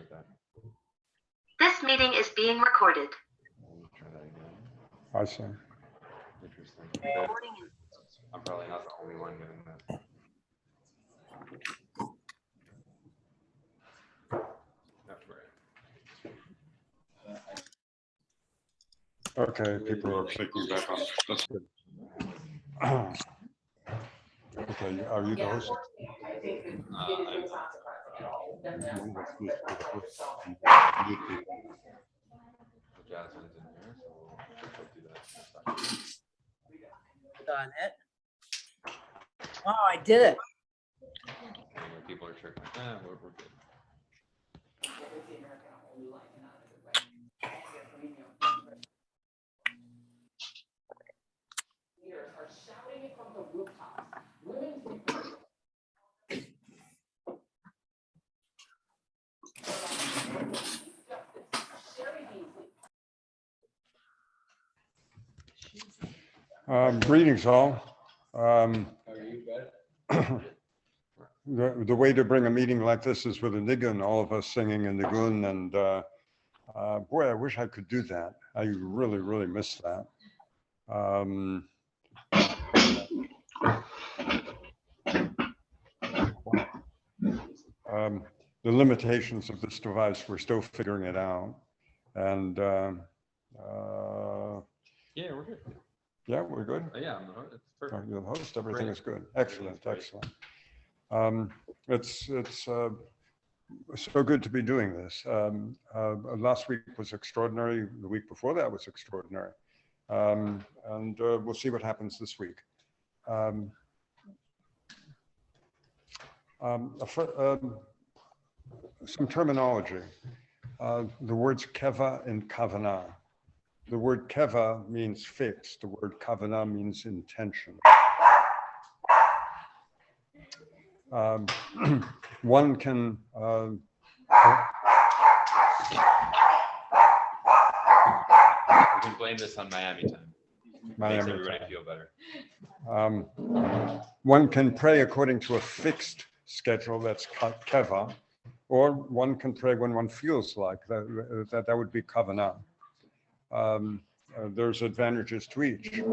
with that. This meeting is being recorded. Try that again. I see. Interesting. I'm probably not the only one doing this. That's right. Okay, people are clicking back on. That's good. Okay, are you the host? Jasmine's in here, so we'll do that. Done it. Oh, I did it. Anyway, people are checking. We're good. Greetings all. The way to bring a meeting like this is with a nigun, all of us singing in the gun, and boy, I wish I could do that. I really, really miss that. The limitations of this device, we're still figuring it out. And Yeah, we're good. yeah, we're good. Yeah, I'm the host. It's perfect. You're the host, everything Great. is good. Excellent, Everything's excellent. It's so good to be doing this. Last week was extraordinary. The week before that was extraordinary. And we'll see what happens this week. Some terminology. The words Keva and Kavannah. The word Keva means fixed. The word Kavannah means intention. One can You can blame this on Miami time. Makes everybody feel better. One can pray according to a fixed schedule, that's Keva, or one can pray when one feels like that would be Kavannah. There's advantages to each,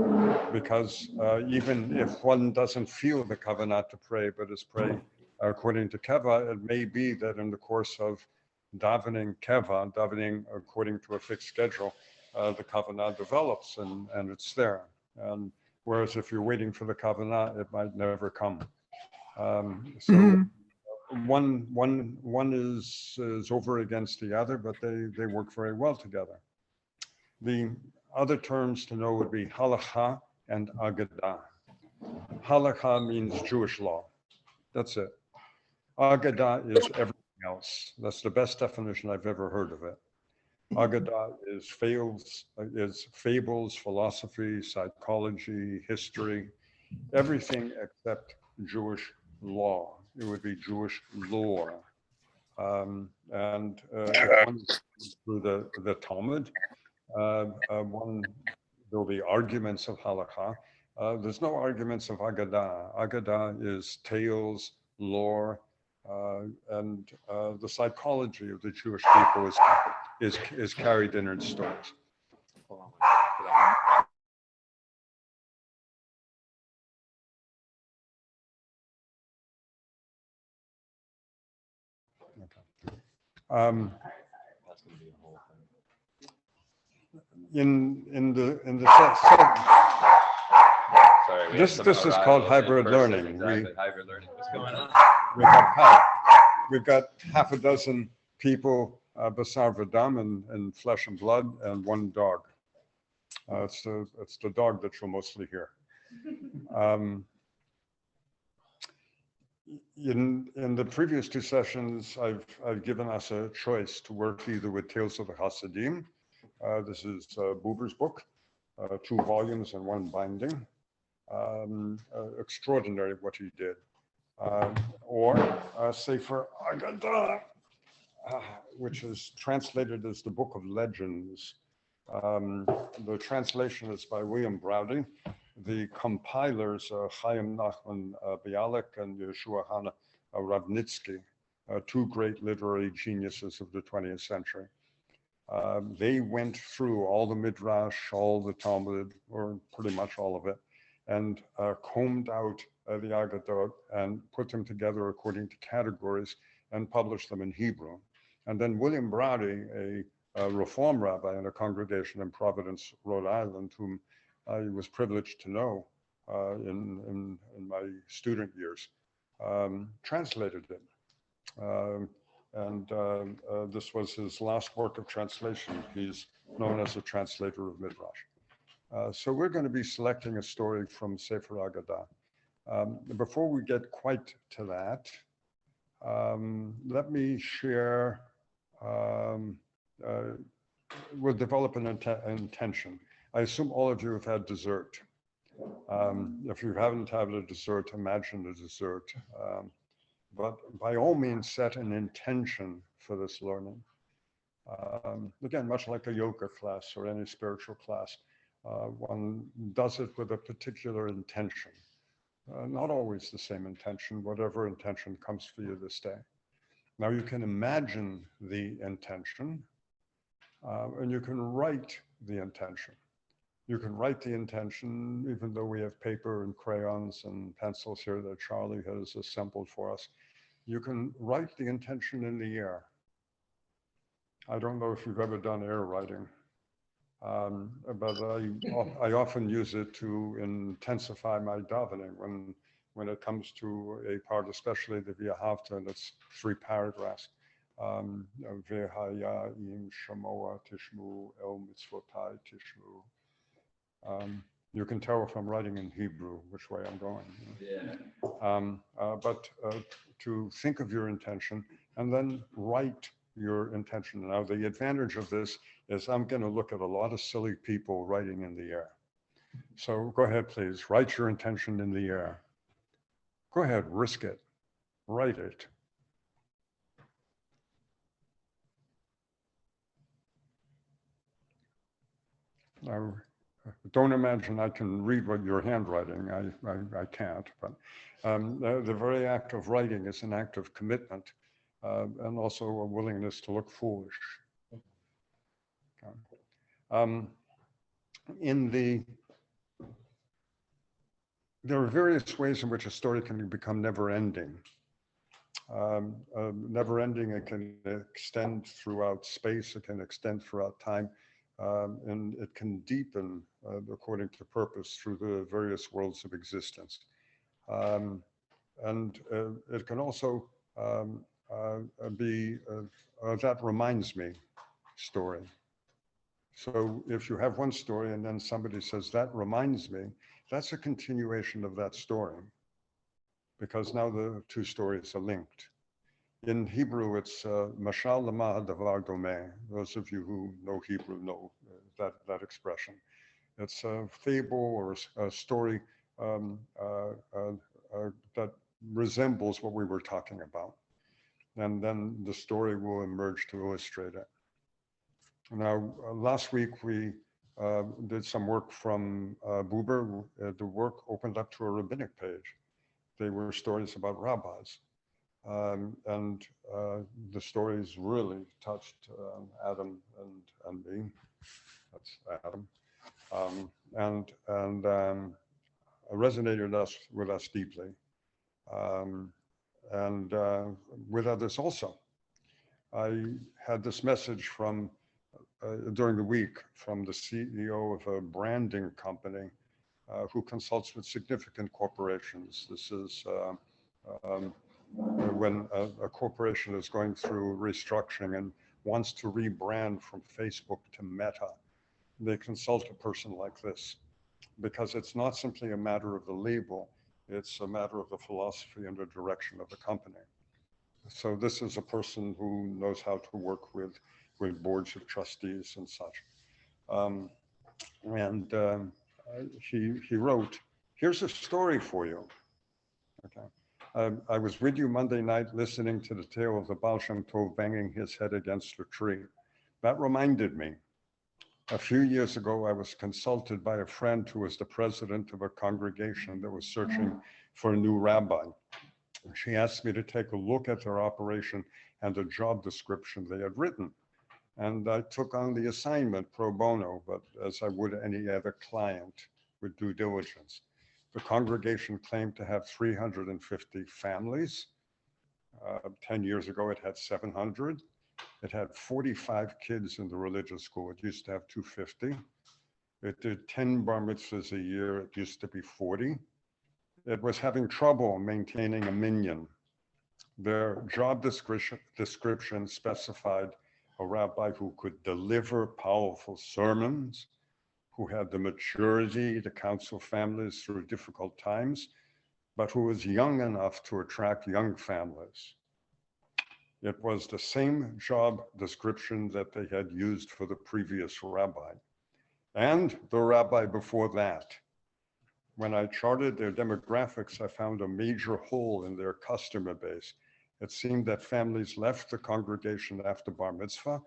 because even if one doesn't feel the Kavannah to pray, but is praying according to Keva, it may be that in the course of davening Keva, davening according to a fixed schedule, the Kavannah develops and it's there. And whereas if you're waiting for the Kavannah, it might never come. One is over against the other, but they work very well together. The other terms to know would be halakha and agadah. Halakha means Jewish law. That's it. Agadah is everything else. That's the best definition I've ever heard of it. Agadah is fables, philosophy, psychology, history, everything except Jewish law. It would be Jewish lore. And if one through the Talmud, there'll be arguments of halakha. There's no arguments of Agadah. Agadah is tales, lore, and the psychology of the Jewish people is carried in its stories. Hold on. Okay. That's going to be a whole thing. Sorry, This is called hybrid learning. Exactly, hybrid learning. What's going on? We've got half a dozen people, basar v'dam, and flesh and blood, and one dog. It's the dog that you'll mostly hear. In the previous two sessions, I've given us a choice to work either with Tales of the Hasidim. This is Buber's book, 2 volumes and 1 binding. Extraordinary what he did. Or Sefer Agadah, which is translated as the Book of Legends. The translation is by William Browdy. The compilers are Chaim Nachman Bialik and Yeshua Hana Ravnitsky. two great literary geniuses of the 20th century. They went through all the Midrash, all the Talmud, or pretty much all of it, and combed out the Aggadot and put them together according to categories and published them in Hebrew. And then William Brady, a Reform rabbi in a congregation in Providence, Rhode Island, whom I was privileged to know in my student years, translated it. This was his last work of translation. He's known as a translator of Midrash. So we're going to be selecting a story from Sefer Agadah. Before we get quite to that, let me share, we'll develop an intention. I assume all of you have had dessert. If you haven't had a dessert, imagine a dessert. But by all means, set an intention for this learning. Again, much like a yoga class or any spiritual class, one does it with a particular intention. Not always the same intention, whatever intention comes for you this day. Now you can imagine the intention, and you can write the intention. You can write the intention, even though we have paper and crayons and pencils here that Charlie has assembled for us. You can write the intention in the air. I don't know if you've ever done air writing, but I often use it to intensify my davening when it comes to a part, especially the V'ahavta, and it's 3 paragraphs. V'haya im shamoa tishmu el mitzvotai tishmu. You can tell if I'm writing in Hebrew which way I'm going. Yeah. But to think of your intention and then write your intention. Now, the advantage of this is I'm going to look at a lot of silly people writing in the air. So go ahead, please. Write your intention in the air. Go ahead, risk it. Write it. Now, don't imagine I can read what you're handwriting. I can't, but the very act of writing is an act of commitment and also a willingness to look foolish. Okay. There are various ways in which a story can become never-ending. Never-ending, it can extend throughout space, it can extend throughout time. And it can deepen according to purpose through the various worlds of existence. It can also be that reminds me story. So if you have one story and then somebody says, that reminds me, that's a continuation of that story, because now the 2 stories are linked. In Hebrew, it's mashall'mah, ha-devar, domeh. Those of you who know Hebrew know that expression. It's a fable or a story that resembles what we were talking about. And then the story will emerge to illustrate it. Now, last week we did some work from Buber. The work opened up to a rabbinic page. They were stories about rabbis. The stories really touched Adam and me. That's Adam, resonated with us deeply, with others also. I had this message from during the week from the CEO of a branding company who consults with significant corporations. This is when a corporation is going through restructuring and wants to rebrand from Facebook to Meta, they consult a person like this, because it's not simply a matter of the label, it's a matter of the philosophy and the direction of the company. So this is a person who knows how to work with boards of trustees and such. He wrote, here's a story for you. Okay. I was with you Monday night listening to the tale of the Baal Shem Tov banging his head against a tree. That reminded me. A few years ago, I was consulted by a friend who was the president of a congregation that was searching for a new rabbi. She asked me to take a look at their operation and the job description they had written. And I took on the assignment pro bono, but as I would any other client with due diligence. The congregation claimed to have 350 families. 10 years ago, it had 700. It had 45 kids in the religious school. It used to have 250. It did 10 bar mitzvahs a year. It used to be 40. It was having trouble maintaining a minyan. Their job description specified a rabbi who could deliver powerful sermons, who had the maturity to counsel families through difficult times, but who was young enough to attract young families. It was the same job description that they had used for the previous rabbi and the rabbi before that. When I charted their demographics, I found a major hole in their customer base. It seemed that families left the congregation after bar mitzvah,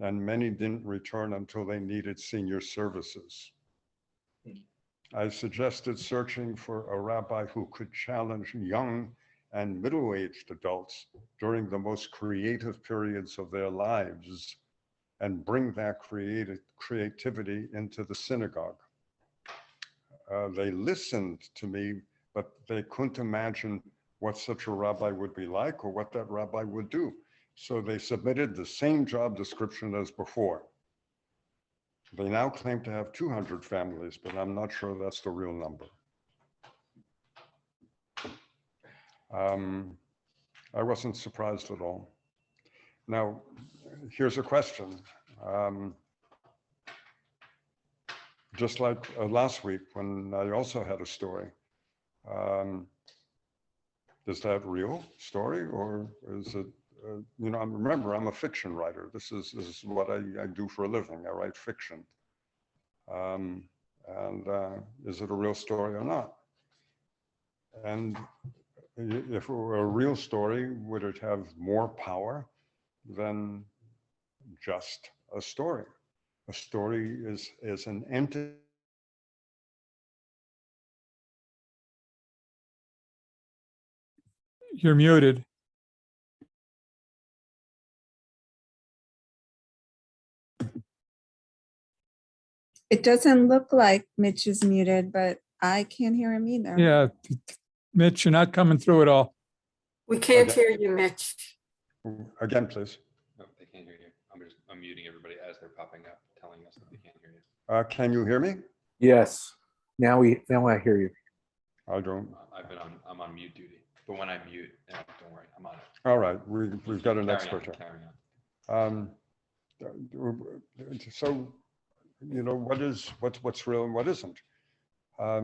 and many didn't return until they needed senior services. I suggested searching for a rabbi who could challenge young and middle-aged adults during the most creative periods of their lives and bring that creativity into the synagogue. They listened to me, but they couldn't imagine what such a rabbi would be like or what that rabbi would do. So they submitted the same job description as before. They now claim to have 200 families, but I'm not sure that's the real number. I wasn't surprised at all. Now, here's a question. Just like last week when I also had a story. Is that real story or is it, remember, I'm a fiction writer. This is what I do for a living. I write fiction. Is it a real story or not? And if it were a real story, would it have more power than just a story? A story is an entity. You're muted. It doesn't look like Mitch is muted, but I can't hear him either. Yeah, Mitch, you're not coming through at all. We can't Okay. hear you, Mitch. Again, please. No, they can't hear you. I'm muting everybody as they're popping up, telling us that they can't hear you. Can you hear me? Yes. Now I hear you. I don't. I'm on mute duty, but when I mute, don't worry, I'm on it. All right, we've got an Carry expert on, here. carry on. So, what's real and what isn't? I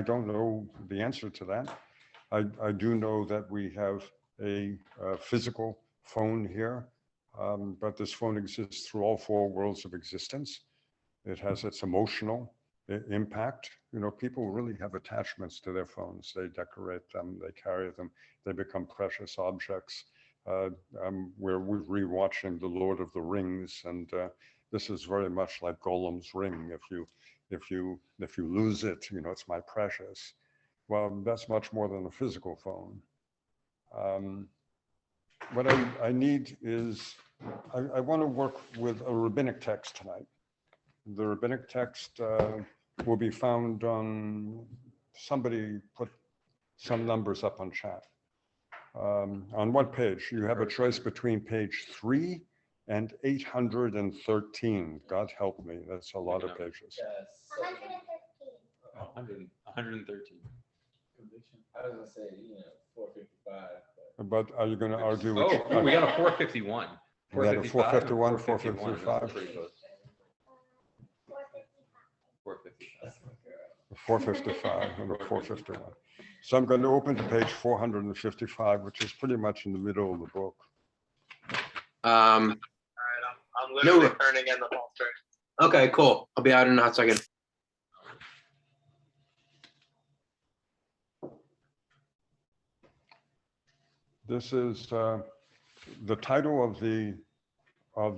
don't know the answer to that. I do know that we have a physical phone here, but this phone exists through all four worlds of existence. It has its emotional impact. People really have attachments to their phones. They decorate them, they carry them, they become precious objects. We're rewatching The Lord of the Rings, and this is very much like Golem's ring. If you lose it, it's my precious. Well, that's much more than a physical phone. What I need is, I want to work with a rabbinic text tonight. The rabbinic text will be found on, somebody put some numbers up on chat. On what page? You have a choice between page 3 and 813. God help me, that's a lot of pages. 113. I was gonna say, 455. But are you going to argue? Oh, cool. We got a 451. We got a 451, 455. 455. Pretty close. 455. 455 and a 451. So I'm going to open to page 455, which is pretty much in the middle of the book. All right, I'm literally turning in the whole string. Okay, cool. I'll be out in a hot second. This is the title of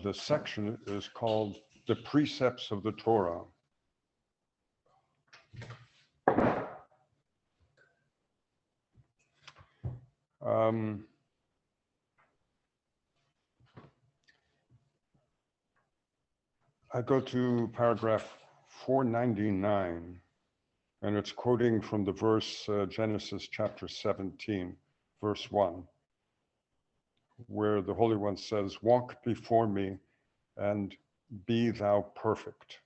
the section is called "The Precepts of the Torah." Um, I go to paragraph 499, and it's quoting from the verse Genesis chapter 17, verse 1, where the Holy One says, "Walk before me and be thou perfect."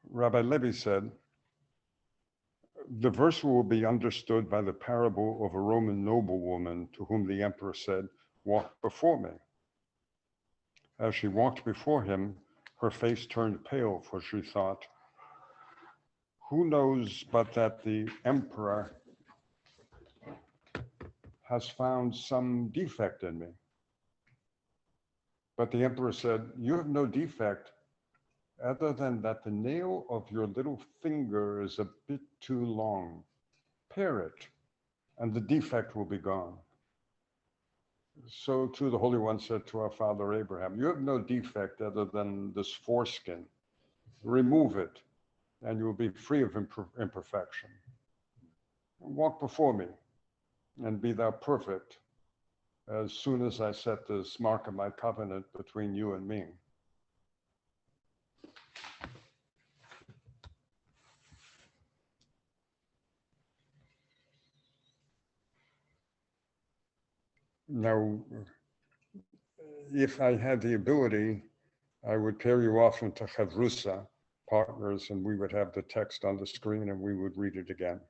Rabbi Levi said, the verse will be understood by the parable of a Roman noblewoman to whom the emperor said, "Walk before me." As she walked before him, her face turned pale, for she thought, "Who knows but that the emperor has found some defect in me?" But the emperor said, "You have no defect other than that the nail of your little finger is a bit too long. Pare it, and the defect will be gone." So too the Holy One said to our father Abraham, "You have no defect other than this foreskin. Remove it, and you will be free of imperfection. Walk before me, and be thou perfect, as soon as I set this mark of my covenant between you and me." Now, if I had the ability, I would pair you off into chavrusa, partners, and we would have the text on the screen and we would read it again.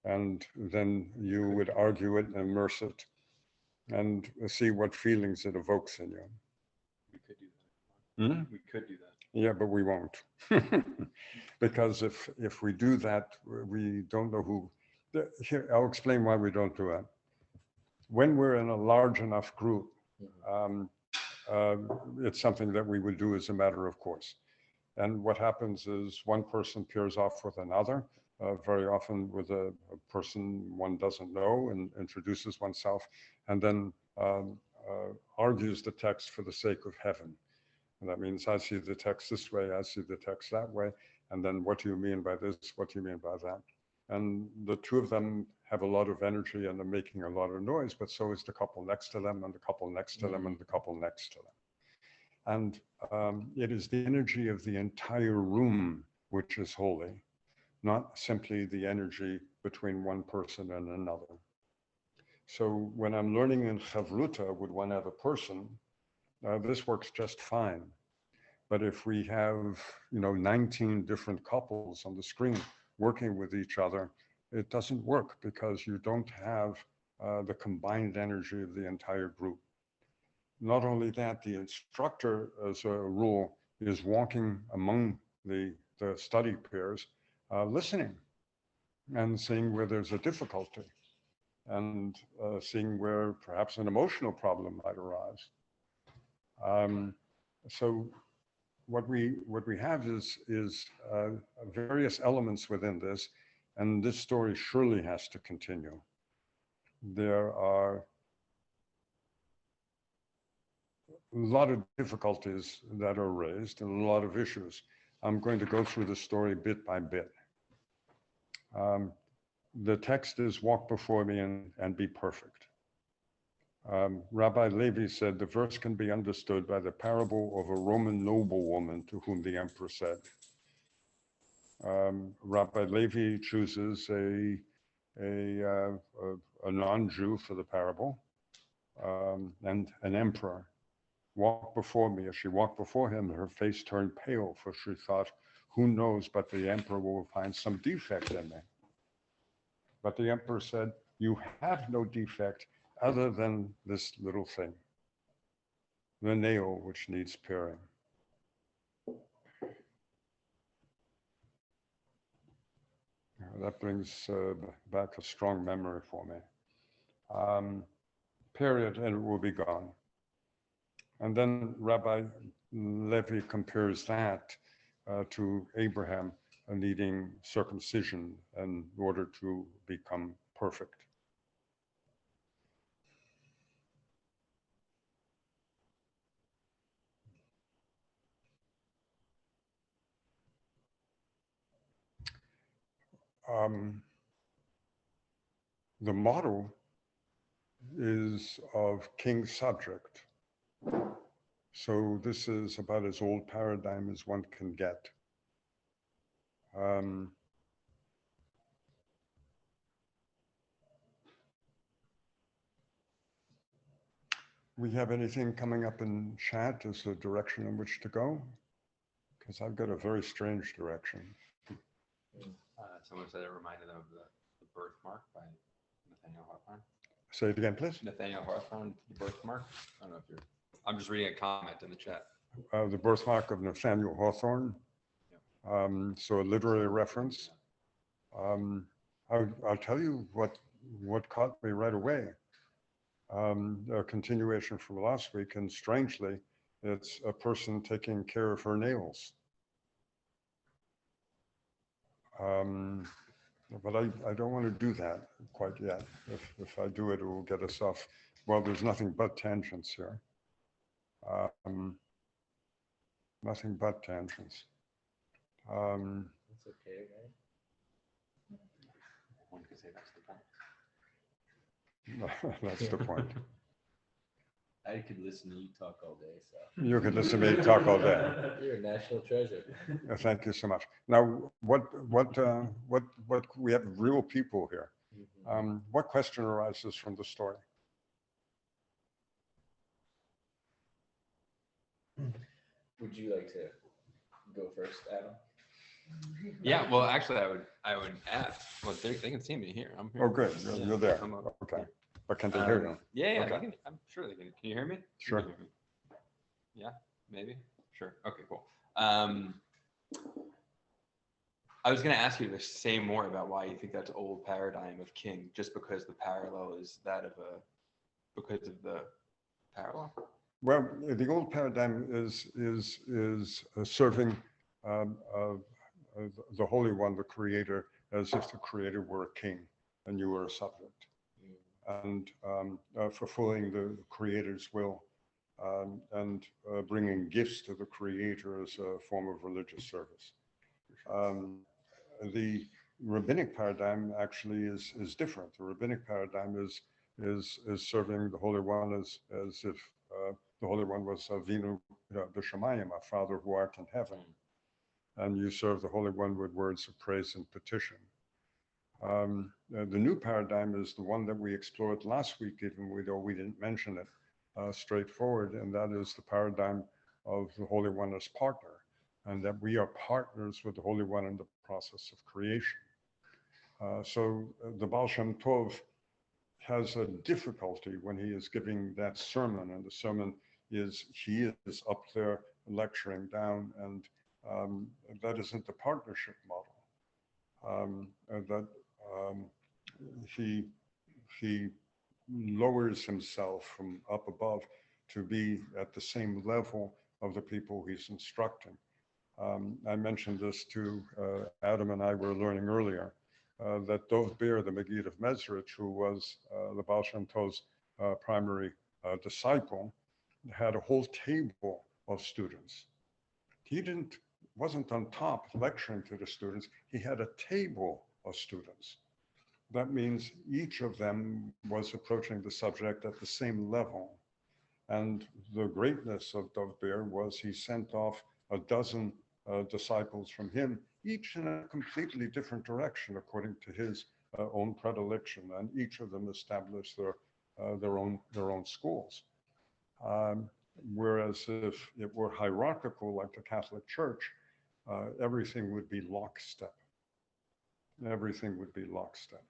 And then you would argue it and immerse it and see what feelings it evokes in you. We could do that. Hmm? We could do that. Yeah, but we won't. Because if we do that, we don't know who. Here, I'll explain why we don't do it. When we're in a large enough group, it's something that we would do as a matter of course. And what happens is one person pairs off with another, very often with a person one doesn't know, and introduces oneself, and then argues the text for the sake of heaven. And that means, I see the text this way, I see the text that way, and then what do you mean by this? What do you mean by that? And the two of them have a lot of energy and they're making a lot of noise, but so is the couple next to them, and the couple next to them, and the couple next to them. And it is the energy of the entire room which is holy, not simply the energy between one person and another. So when I'm learning in chavruta with one other person, this works just fine. But if we have, 19 different couples on the screen working with each other, it doesn't work because you don't have the combined energy of the entire group. Not only that, the instructor, as a rule, is walking among the study pairs, listening and seeing where there's a difficulty, and seeing where perhaps an emotional problem might arise. So what we have is various elements within this, and this story surely has to continue. There are a lot of difficulties that are raised and a lot of issues. I'm going to go through the story bit by bit. The text is, "Walk before me and be perfect." Rabbi Levi said the verse can be understood by the parable of a Roman noblewoman to whom the emperor said. Rabbi Levi chooses a non-Jew for the parable, and an emperor. "Walk before me." As she walked before him, her face turned pale, for she thought, "Who knows but the emperor will find some defect in me?" But the emperor said, "You have no defect other than this little thing, the nail which needs paring." That brings back a strong memory for me. Pare it and it will be gone. And then Rabbi Levi compares that to Abraham needing circumcision in order to become perfect. the model is of king subject. So this is about as old paradigm as one can get. We have anything coming up in chat as a direction in which to go? Because I've got a very strange direction. Someone said it reminded them of the birthmark by Nathaniel Hawthorne. Say it again, please. Nathaniel Hawthorne, the birthmark. I don't know if you're. I'm just reading a comment in the chat. The birthmark of Nathaniel Hawthorne. So a literary reference. I'll tell you what caught me right away. A continuation from last week, and strangely, it's a person taking care of her nails. But I don't want to do that quite yet. If I do it, it will get us off. Well, there's nothing but tangents here. Nothing but tangents. It's okay, right? One could say that's the point. That's the point. I could listen to you talk all day, so. You could listen to me talk all day. You're a national treasure. Thank you so much. Now, what we have real people here. What question arises from the story? Would you like to go first, Adam? Yeah, well, actually, I would ask. Well, they can see me here. I'm here. Oh, good. You're there. I'm up. Okay. But can they hear you? Yeah, Okay. I'm sure they can. Can you hear me? Sure. You can hear me. Yeah, maybe. Sure. Okay, cool. I was going to ask you to say more about why you think that's old paradigm of king, just because the parallel is that of because of the parallel. Well, the old paradigm is serving the Holy One, the Creator, as if the Creator were a king and you were a subject, and fulfilling the Creator's will, and bringing gifts to the Creator as a form of religious service. The rabbinic paradigm actually is different. The rabbinic paradigm is serving the Holy One as if the Holy One was Avinu b'Shamayim, our Father who art in heaven, and you serve the Holy One with words of praise and petition. The new paradigm is the one that we explored last week, even though we didn't mention it straightforward, and that is the paradigm of the Holy One as partner, and that we are partners with the Holy One in the process of creation. So the Baal Shem Tov has a difficulty when he is giving that sermon, and the sermon is he is up there lecturing down, and that isn't the partnership model. He lowers himself from up above to be at the same level of the people he's instructing. I mentioned this to Adam, and I were learning earlier that Dov-Bir, the Maggid of Mezrich, who was the Baal Shem Tov's primary disciple, had a whole table of students. He wasn't on top lecturing to the students. He had a table of students. That means each of them was approaching the subject at the same level. And the greatness of Dov-Bir was he sent off a dozen disciples from him, each in a completely different direction according to his own predilection, and each of them established their own schools. Whereas if it were hierarchical like the Catholic Church, everything would be lockstep. Everything would be lockstep.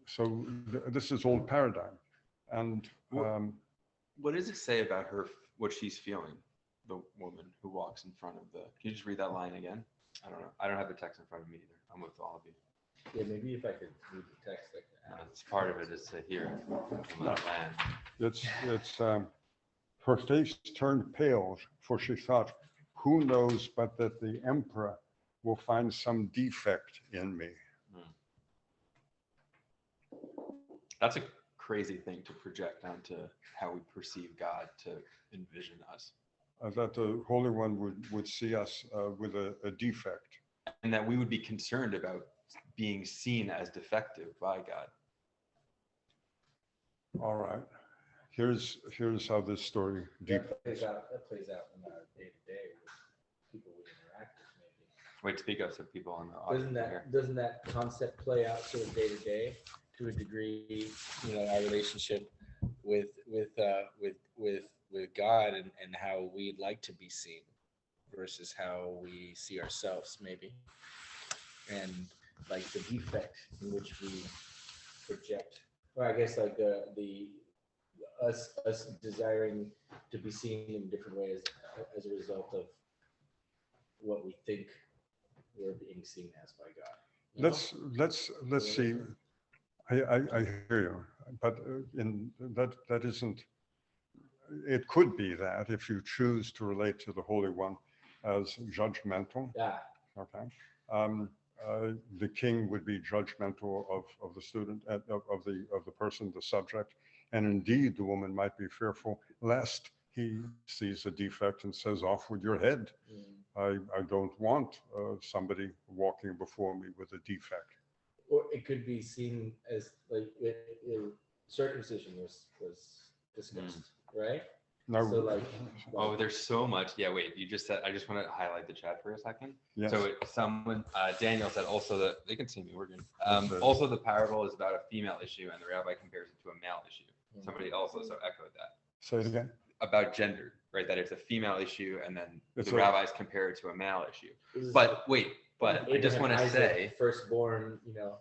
So this is old paradigm. And what does it say about her, what she's feeling, the woman who walks in front of the, can you just read that line again? I don't know. I don't have the text in front of me either. I'm with all of you. Yeah, maybe if I could read the text like that. It's part of it is to hear from that land. it's her face turned pale, for she thought, who knows but that the emperor will find some defect in me. That's a crazy thing to project onto how we perceive God, to envision us. That the Holy One would see us with a defect. And that we would be concerned about being seen as defective by God. All right. Here's how this story deep. That plays out in our day to day with people we interact with, maybe. Wait, speak up so people on the audience can hear. Doesn't that concept play out sort of day to day to a degree? You know, our relationship with God and how we'd like to be seen versus how we see ourselves, maybe, and like the defect in which we project, or I guess like the us desiring to be seen in different ways as a result of what we think we're being seen as by God. You know? Let's see. I hear you, but in that isn't. It could be that if you choose to relate to the Holy One as judgmental. Yeah. Okay. The king would be judgmental of the student, of the person, the subject, and indeed the woman might be fearful lest he sees a defect and says, "Off with your head." I don't want somebody walking before me with a defect. Or it could be seen as like circumcision was discussed, right? No. So like, Oh, there's so much. Yeah, wait, you just said, I just want to highlight the chat for a second. Yes. So someone, Daniel said also that, they can see me, we're good. Okay. Also the parable is about a female issue and the rabbi compares it to a male issue. Somebody else also echoed that. Say it again. About gender, right? That it's a female issue and then It's the a- rabbis compare it to a male issue. this is But wait, but I just Abraham, want to Isaac, say, firstborn, you know.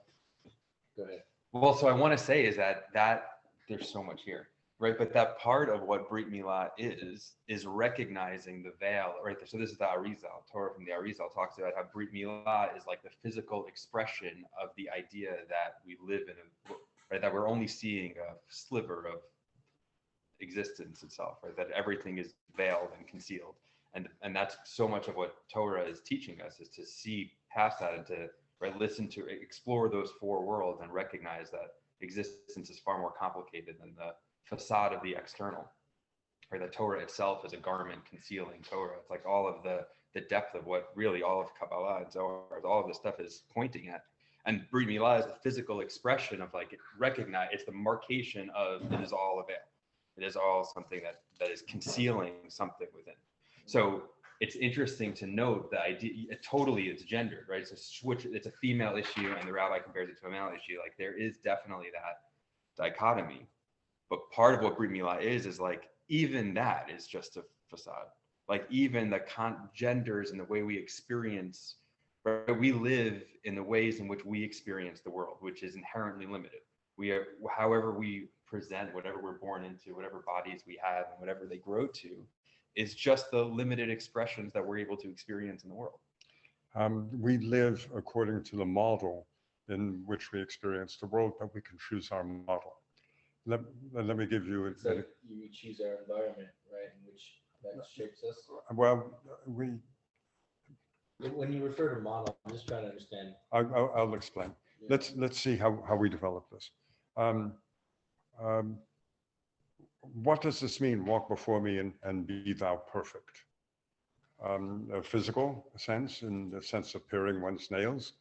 Go ahead. well, so I want to say is that there's so much here, right? But that part of what Brit Milah is recognizing the veil, right? So this is the Arizal, Torah from the Arizal talks about how Brit Milah is like the physical expression of the idea that we live in a, right? That we're only seeing a sliver of existence itself, right? That everything is veiled and concealed. And that's so much of what Torah is teaching us, is to see past that and to listen to, explore those four worlds and recognize that existence is far more complicated than the facade of the external. Or the Torah itself is a garment concealing Torah. It's like all of the depth of what really all of Kabbalah and Zohar, all of this stuff is pointing at. And Brit Milah is the physical expression of like recognize, it's the marcation of it is all a veil. It is all something that is concealing something within. So it's interesting to note the idea, totally it's gendered, right? It's a switch, it's a female issue and the rabbi compares it to a male issue. Like there is definitely that dichotomy. But part of what Brit Milah is like, even that is just a facade. Like even the genders and the way we experience, right? We live in the ways in which we experience the world, which is inherently limited. We are, however we present, whatever we're born into, whatever bodies we have and whatever they grow to, is just the limited expressions that we're able to experience in the world. We live according to the model in which we experience the world, but we can choose our model. Let me give you So you choose our environment, right, in which that shapes us. well, When you refer to model, I'm just trying to understand. I'll explain. Yeah. Let's see how we develop this. What does this mean? Walk before me and be thou perfect. A physical sense, in the sense of paring one's nails,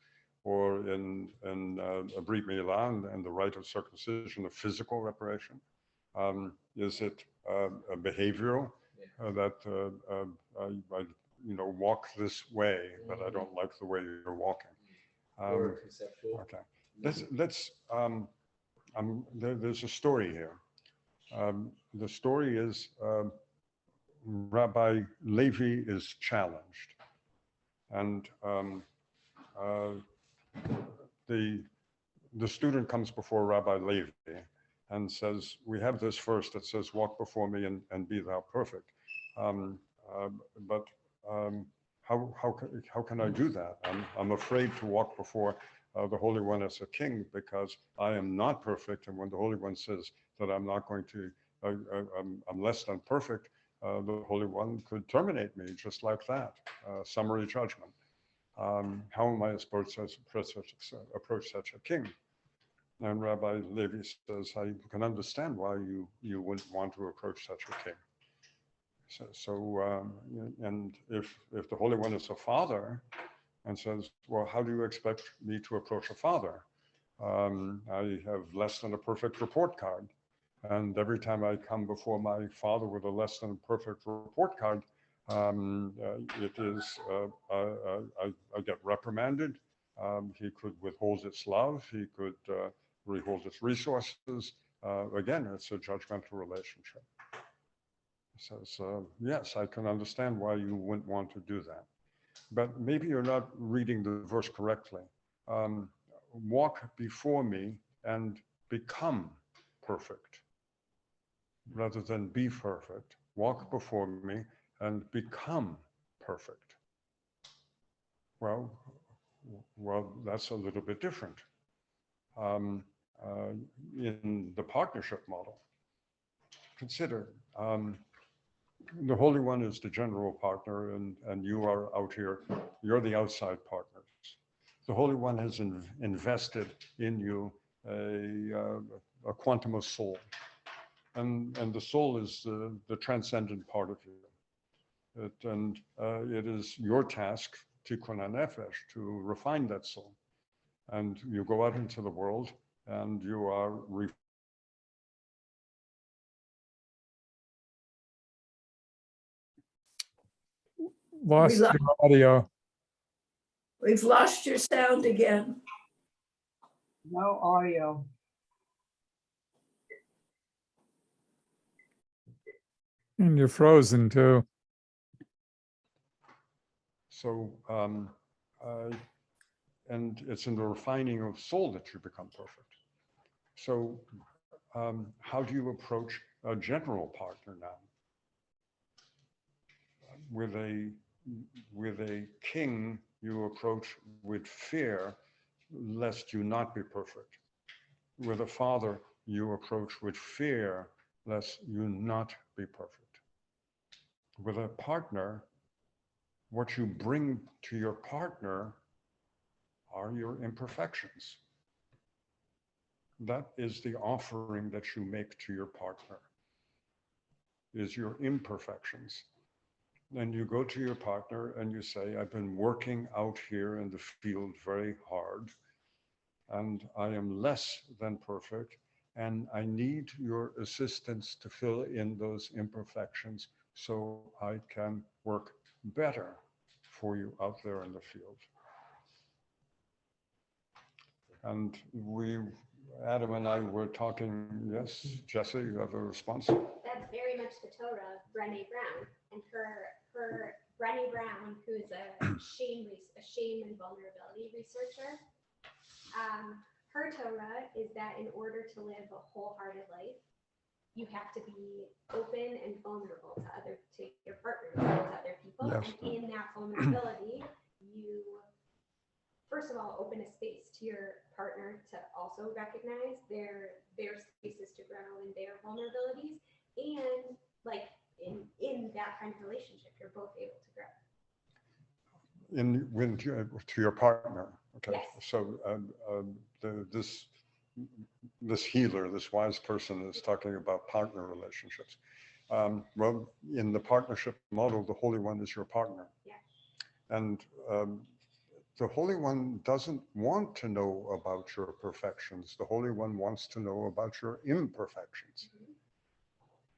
or in a Brit Milah and the rite of circumcision, a physical reparation. Is it a behavioral that I walk this way, but I don't like the way you're walking? Or conceptual. Okay. There's a story here. The story is Rabbi Levi is challenged, and the student comes before Rabbi Levi and says, "We have this verse that says, 'Walk before me and be thou perfect.' But how can I do that? I'm afraid to walk before the Holy One as a king because I am not perfect. And when the Holy One says that I'm not going to, I'm less than perfect, the Holy One could terminate me just like that, summary judgment. How am I supposed to approach such a king?" And Rabbi Levi says, "I can understand why you wouldn't want to approach such a king. And if the Holy One is a father and says, well, how do you expect me to approach a father? I have less than a perfect report card. And every time I come before my father with a less than perfect report card, it is, I get reprimanded. He could withhold its love. He could withhold its resources. Again, it's a judgmental relationship. So yes, I can understand why you wouldn't want to do that. But maybe you're not reading the verse correctly. Walk before me and become perfect, rather than be perfect. Walk before me and become perfect. Well, that's a little bit different. In the partnership model, consider the Holy One is the general partner, and you are out here, you're the outside partners. The Holy One has invested in you a quantum of soul. And the soul is the transcendent part of you. It is your task, tikkun nefesh, to refine that soul. And you go out into the world and you are Lost lo- your audio. We've lost your sound again. No audio. And you're frozen too. So, and it's in the refining of soul that you become perfect. So, how do you approach a general partner now? With a king, you approach with fear, lest you not be perfect. With a father, you approach with fear, lest you not be perfect. With a partner, what you bring to your partner are your imperfections. That is the offering that you make to your partner, is your imperfections. And you go to your partner and you say, I've been working out here in the field very hard, and I am less than perfect, and I need your assistance to fill in those imperfections so I can work better for you out there in the field. And Adam and I were talking, yes, Jesse, you have a response? That's very much the Torah of Brené Brown. And her Brené Brown, who's a shame and vulnerability researcher, her Torah is that in order to live a wholehearted life, you have to be open and vulnerable to your partner, to other people. Yes. And in that vulnerability, you first of all open a space to your partner to also recognize their spaces to grow and their vulnerabilities, and like in that kind of relationship, you're both able to grow. To your partner, okay. Yes. So this healer, this wise person is talking about partner relationships. Well, in the partnership model, the Holy One is your partner. Yeah. And the Holy One doesn't want to know about your perfections. The Holy One wants to know about your imperfections.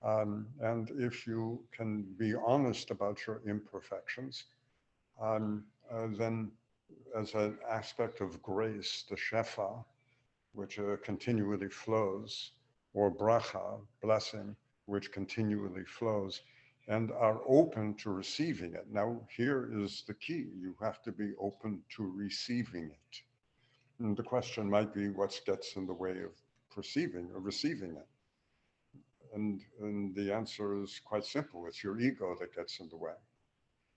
And if you can be honest about your imperfections, then as an aspect of grace, the shefa, which continually flows, or bracha, blessing, which continually flows, and are open to receiving it. Now, here is the key. You have to be open to receiving it. And the question might be, what gets in the way of receiving it? And the answer is quite simple. It's your ego that gets in the way.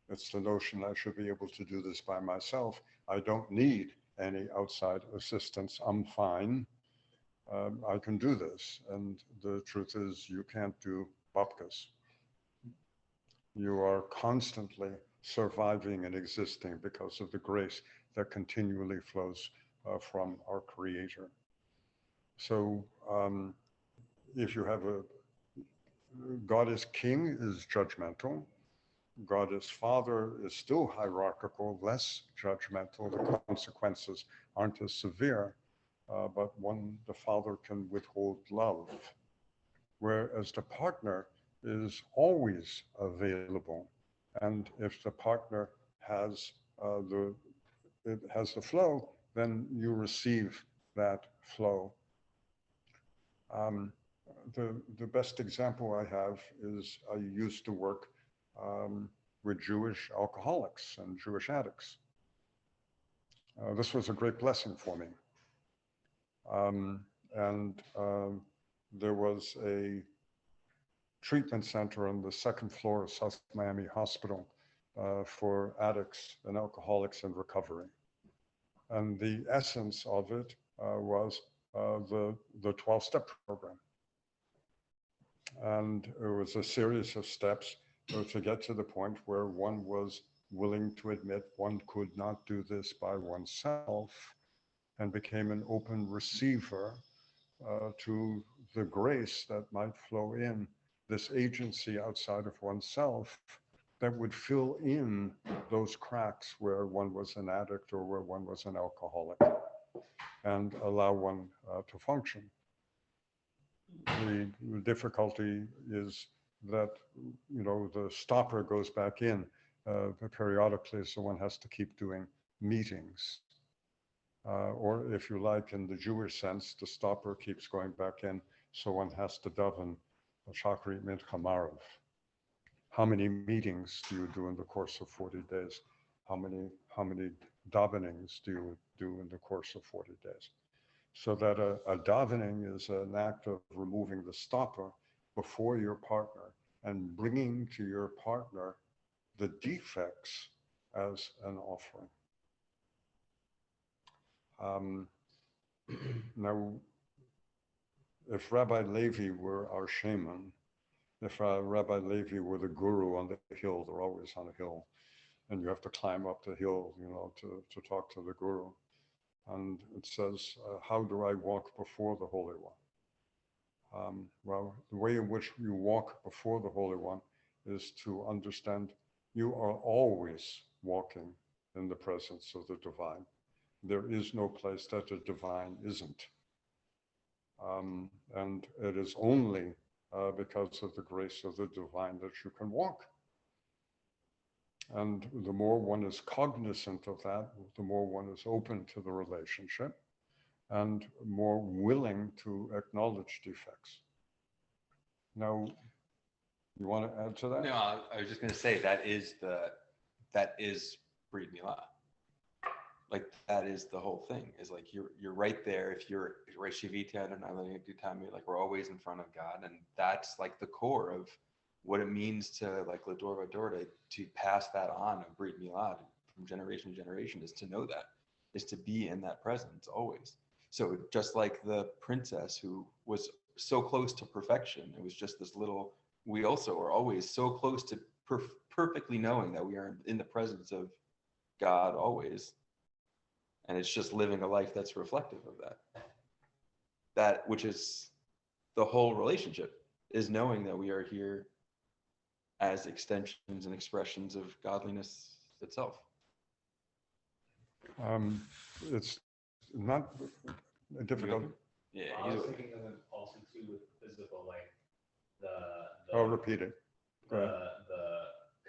It's the notion I should be able to do this by myself. I don't need any outside assistance. I'm fine. I can do this. And the truth is, you can't do babkas. You are constantly surviving and existing because of the grace that continually flows from our Creator. So if you have God is king is judgmental. God as Father is still hierarchical, less judgmental. The consequences aren't as severe, but the Father can withhold love. whereas the partner is always available. And if the partner has the flow, then you receive that flow. The best example I have is I used to work with Jewish alcoholics and Jewish addicts. This was a great blessing for me. There was a treatment center on the second floor of South Miami Hospital for addicts and alcoholics in recovery. And the essence of it was the 12-step program. And it was a series of steps to get to the point where one was willing to admit one could not do this by oneself and became an open receiver to the grace that might flow in, this agency outside of oneself that would fill in those cracks where one was an addict or where one was an alcoholic and allow one to function. The difficulty is that, you know, the stopper goes back in periodically, so one has to keep doing meetings. Or if you like, in the Jewish sense, the stopper keeps going back in, so one has to daven Shachrit Mincha Marav. How many meetings do you do in the course of 40 days? How many davenings do you do in the course of 40 days? So that a davening is an act of removing the stopper before your partner and bringing to your partner the defects as an offering. Now, if Rabbi Levi were our shaman, if Rabbi Levi were the guru on the hill, they're always on a hill, and you have to climb up the hill, you know, to talk to the guru. And it says, how do I walk before the Holy One? Well, the way in which you walk before the Holy One is to understand you are always walking in the presence of the divine. There is no place that the divine isn't. And it is only because of the grace of the divine that you can walk. And the more one is cognizant of that, the more one is open to the relationship and more willing to acknowledge defects. Now, you want to add to that? No, I was just going to say that is Brit Milah. Like that is the whole thing. Is like you're right there. If you're right Shivita and I like we're always in front of God, and that's like the core of what it means to like Lador Vador to pass that on of Brit Milah from generation to generation, is to know that, is to be in that presence always. So just like the princess who was so close to perfection, it was just this little, we also are always so close to perfectly knowing that we are in the presence of God always. And it's just living a life that's reflective of that. That which is the whole relationship, is knowing that we are here as extensions and expressions of godliness itself. It's not difficult. Yeah, I was thinking of it also too with physical, like the I'll repeat it. the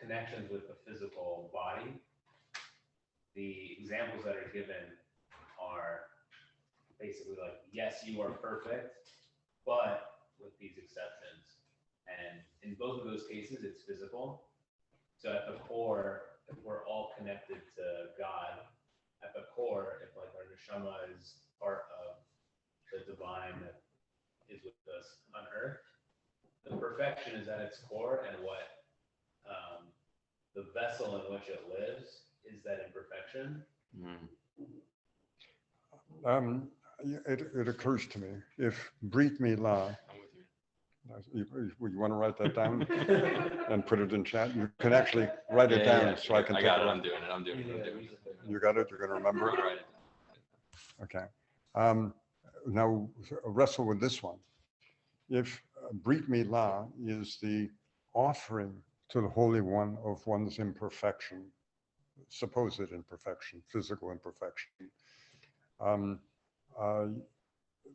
connections with the physical body. The examples that are given are basically like, yes, you are perfect, but with these exceptions. And in both of those cases, it's physical. So at the core, if we're all connected to God, at the core, if like our neshama is part of the divine that is with us on earth, the perfection is at its core, and what the vessel in which it lives is that imperfection. It occurs to me, if Brit Milah, you want to write that down and put it in chat? You can actually write it down so I can take it. I'm doing it. You got it? You're going to remember it? Write it down. Okay. Now wrestle with this one. If Brit Milah is the offering to the Holy One of one's imperfection, supposed imperfection, physical imperfection,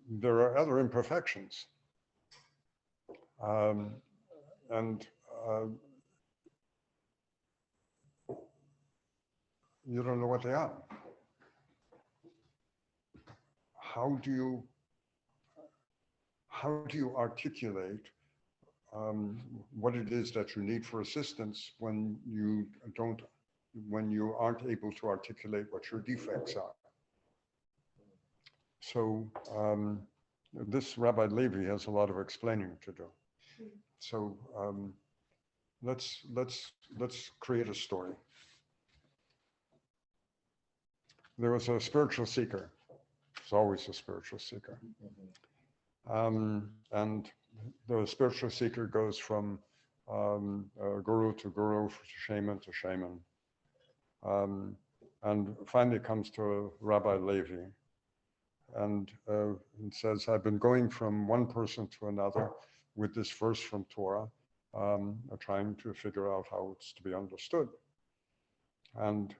there are other imperfections. And you don't know what they are. How do you articulate what it is that you need for assistance when you aren't able to articulate what your defects are? So this Rabbi Levi has a lot of explaining to do. So let's create a story. There was a spiritual seeker. There's always a spiritual seeker. And the spiritual seeker goes from guru to guru, shaman to shaman. And finally comes to Rabbi Levi and says, I've been going from one person to another with this verse from Torah, trying to figure out how it's to be understood. And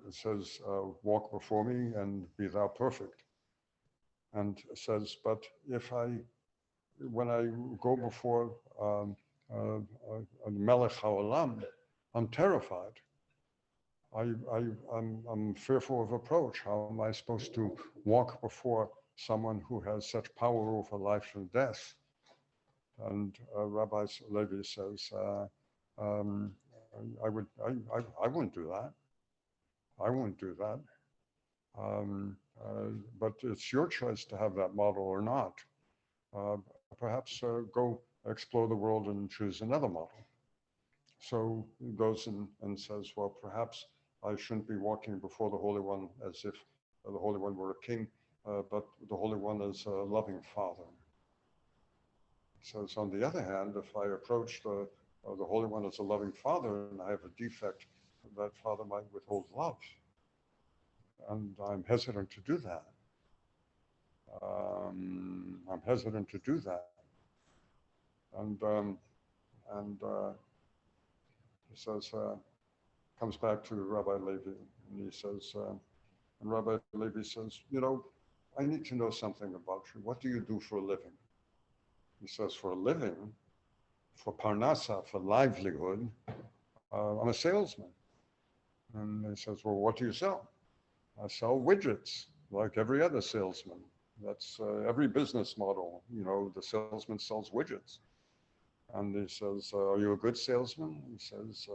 it says, walk before me and be thou perfect. And it says, but when I go before Melech HaOlam, I'm terrified. I'm fearful of approach. How am I supposed to walk before someone who has such power over life and death? And Rabbi Levi says, I wouldn't do that. I wouldn't do that. But it's your choice to have that model or not. Perhaps go explore the world and choose another model. So he goes and says, well, perhaps I shouldn't be walking before the Holy One as if the Holy One were a king, but the Holy One is a loving Father. So on the other hand, if I approach the Holy One as a loving Father and I have a defect, that Father might withhold love. And I'm hesitant to do that. I'm hesitant to do that. And he says, comes back to Rabbi Levi, and he says, and Rabbi Levi says, I need to know something about you. What do you do for a living? He says, for a living, for parnasa, for livelihood, I'm a salesman. And he says, well, what do you sell? I sell widgets, like every other salesman. That's every business model. The salesman sells widgets. And he says, are you a good salesman? He says,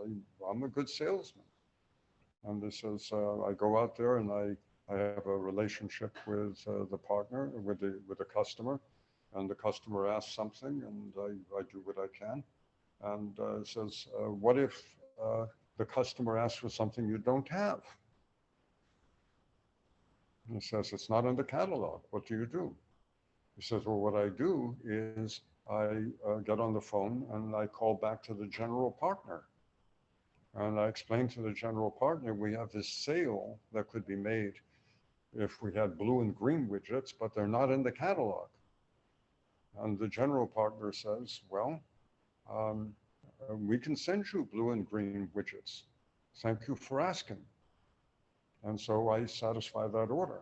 I'm a good salesman. And he says, I go out there and I have a relationship with the partner, with the customer. And the customer asks something and I do what I can. And says, what if the customer asks for something you don't have? And he says, it's not in the catalog. What do you do? He says, well, what I do is I get on the phone and I call back to the general partner. And I explain to the general partner, we have this sale that could be made if we had blue and green widgets, but they're not in the catalog. And the general partner says, well, we can send you blue and green widgets. Thank you for asking. And so I satisfy that order.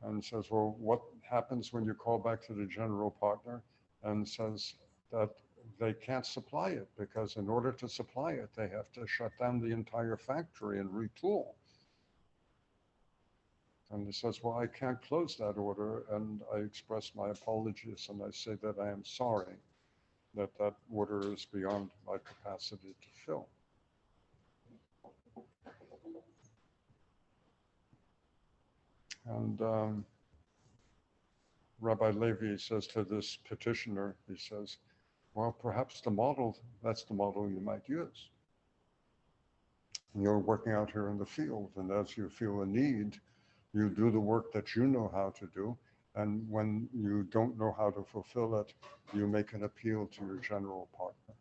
And says, well, what happens when you call back to the general partner and says that they can't supply it because in order to supply it, they have to shut down the entire factory and retool. And he says, well, I can't close that order. And I express my apologies and I say that I am sorry that that order is beyond my capacity to fill. And Rabbi Levi says to this petitioner, he says, well, perhaps that's the model you might use. And you're working out here in the field, and as you feel a need, you do the work that you know how to do. And when you don't know how to fulfill it, you make an appeal to your general partner.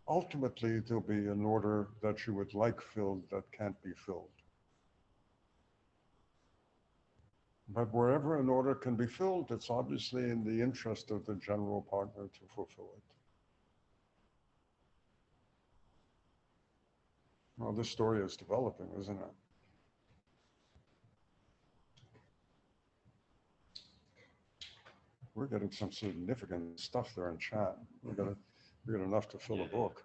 Ultimately, there'll be an order that you would like filled that can't be filled. But wherever an order can be filled, it's obviously in the interest of the general partner to fulfill it. Well, this story is developing, isn't it? We're getting some significant stuff there in chat. We got enough to fill a book.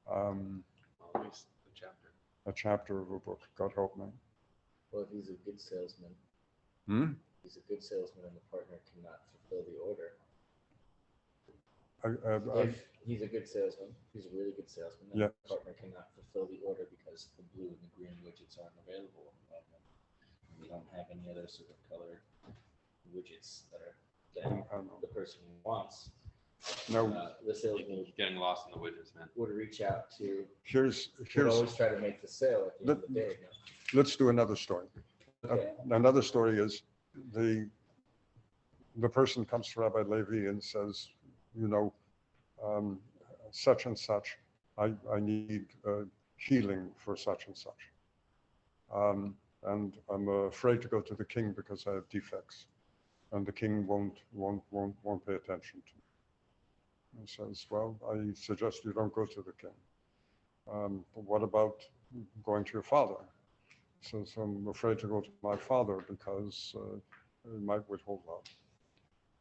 At least the chapter. A chapter of a book. God help me. Well, if he's a good salesman, he's a good salesman, and the partner cannot fulfill the order. If he's a good salesman, he's a really good salesman, and the partner cannot fulfill the order because the blue and the green widgets aren't available. We don't have any other sort of color widgets that the person wants. No, the salesman Getting lost in the widgets, man. would reach out to. here's Would always try to make the sale at the end of the day. let's do another story. Okay. Another story is the person comes to Rabbi Levi and says, you know, such and such, I need healing for such and such. And I'm afraid to go to the king because I have defects, and the king won't pay attention to me. He says, well, I suggest you don't go to the king. But what about going to your father? He says, I'm afraid to go to my father because he might withhold love.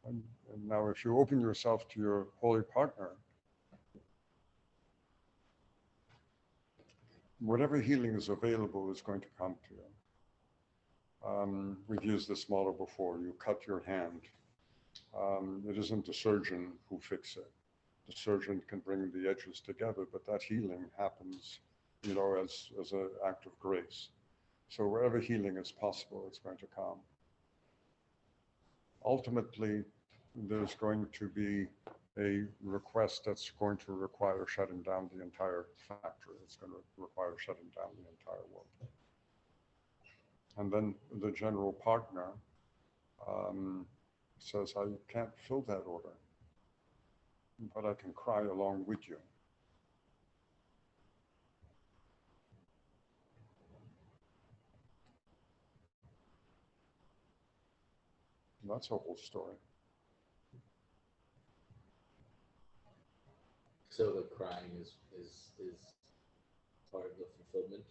And now if you open yourself to your holy partner, whatever healing is available is going to come to you. We've used this model before. You cut your hand. It isn't the surgeon who fixes it. The surgeon can bring the edges together, but that healing happens, you know, as an act of grace. So wherever healing is possible, it's going to come. Ultimately, there's going to be a request that's going to require shutting down the entire factory. It's going to require shutting down the entire world. And then the general partner says, I can't fill that order, but I can cry along with you. That's a whole story. So the crying is part of the fulfillment.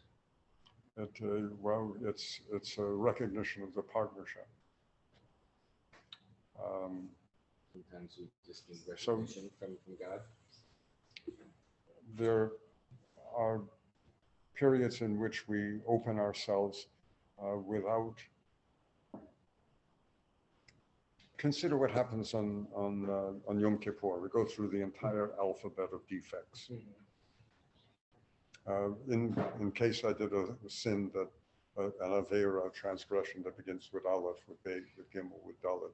Well, it's a recognition of the partnership. Sometimes we just need recognition from God. There are periods in which we open ourselves without. Consider what happens on Yom Kippur. We go through the entire alphabet of defects. In case I did a sin that an ha-devar, a transgression that begins with Aleph, with Beit, with Gimel, with Dalet,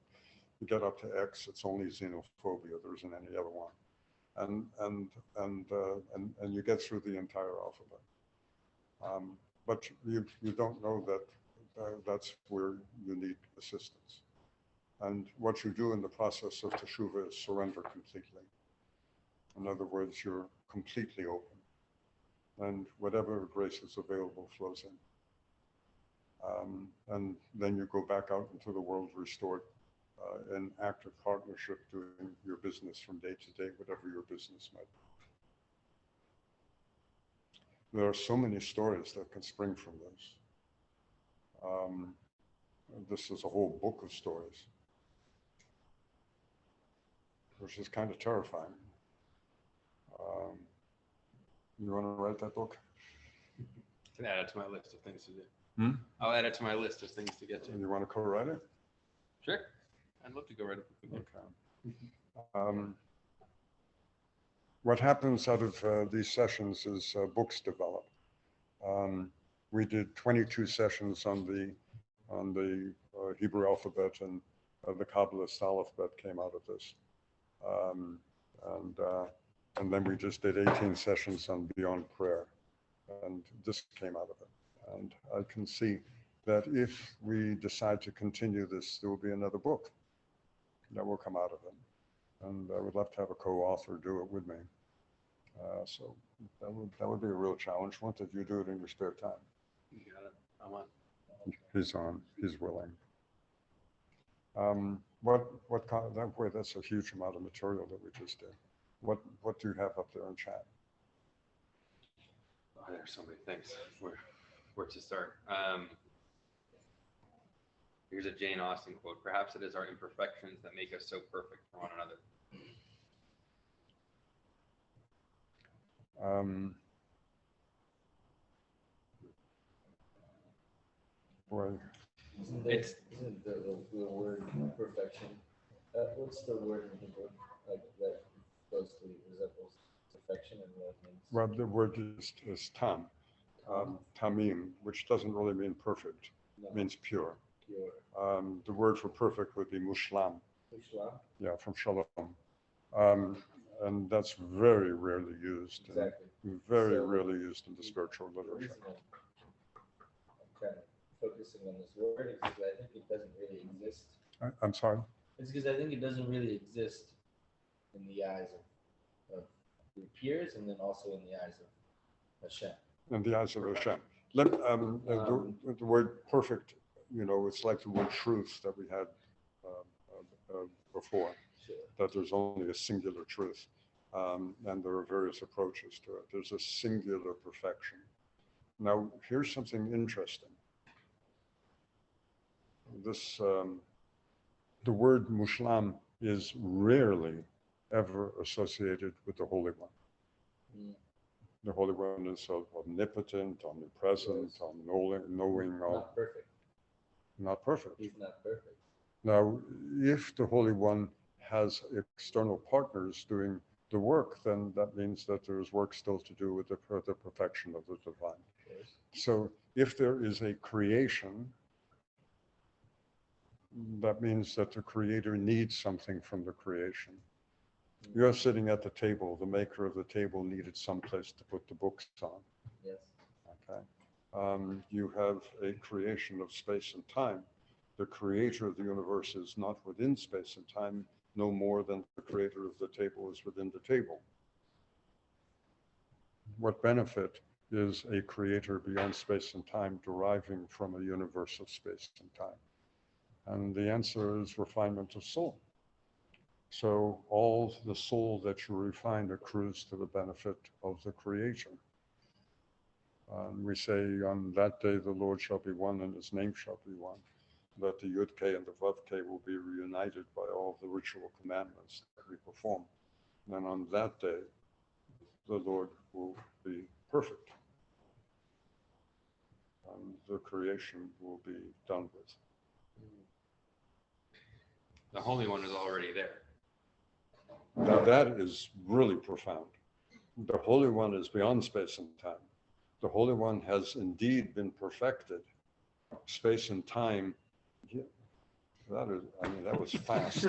you get up to X, it's only xenophobia. There isn't any other one, and you get through the entire alphabet. But you don't know that that's where you need assistance. And what you do in the process of teshuvah is surrender completely. In other words, you're completely open. And whatever grace is available flows in. And then you go back out into the world restored in active partnership, doing your business from day to day, whatever your business might be. There are so many stories that can spring from this. This is a whole book of stories, which is kind of terrifying. You want to write that book? I can add it to my list of things to do. I'll add it to my list of things to get to. You want to co-write it? Sure. I'd love to go write a book. Okay. What happens out of these sessions is books develop. We did 22 sessions on the Hebrew alphabet, and the Kabbalist alphabet came out of this. And then we just did 18 sessions on Beyond Prayer, and this came out of it. And I can see that if we decide to continue this, there will be another book that will come out of it. And I would love to have a co-author do it with me. So that would be a real challenge. Won't it? You do it in your spare time. You got it. I'm on. He's on. He's willing. That's a huge amount of material that we just did. What do you have up there in chat? Oh, there's so many things. Where to start? here's a Jane Austen quote. Perhaps it is our imperfections that make us so perfect for one another. Boy, Isn't the word perfection? What's the word in Hebrew like that closely resembles perfection and what it means? well, the word is tam, tamim, which doesn't really mean perfect. No. It means pure. Pure. The word for perfect would be mushlam. Mushlam? Yeah, from shalom. And that's very rarely used. Exactly. Very So, rarely used in the spiritual The literature. reason I'm kind of focusing on this word is because I think it doesn't really exist. I'm sorry? It's because I think it doesn't really exist in the eyes of your peers and then also in the eyes of Hashem. In the eyes of Hashem. The word perfect, it's like the word truth that we had before, Sure. that there's only a singular truth. And there are various approaches to it. There's a singular perfection. Now, here's something interesting. The word mushlam is rarely ever associated with the Holy One. Mm. The Holy One is omnipotent, omnipresent, knowing. Not perfect. Not perfect. He's not perfect. Now, if the Holy One has external partners doing the work, then that means that there's work still to do with the perfection of the divine. Yes. So if there is a creation, that means that the creator needs something from the creation. You're sitting at the table. The maker of the table needed some place to put the books on. Yes. Okay. You have a creation of space and time. The creator of the universe is not within space and time, no more than the creator of the table is within the table. What benefit is a creator beyond space and time deriving from a universe of space and time? And the answer is refinement of soul. So all the soul that you refine accrues to the benefit of the creator. We say on that day the Lord shall be one and his name shall be one, that the Yud-K and the Vav-K will be reunited by all the ritual commandments that we perform. And on that day, the Lord will be perfect. And the creation will be done with. The Holy One is already there. Now that is really profound. The Holy One is beyond space and time. The Holy One has indeed been perfected. Space and time, that was fast.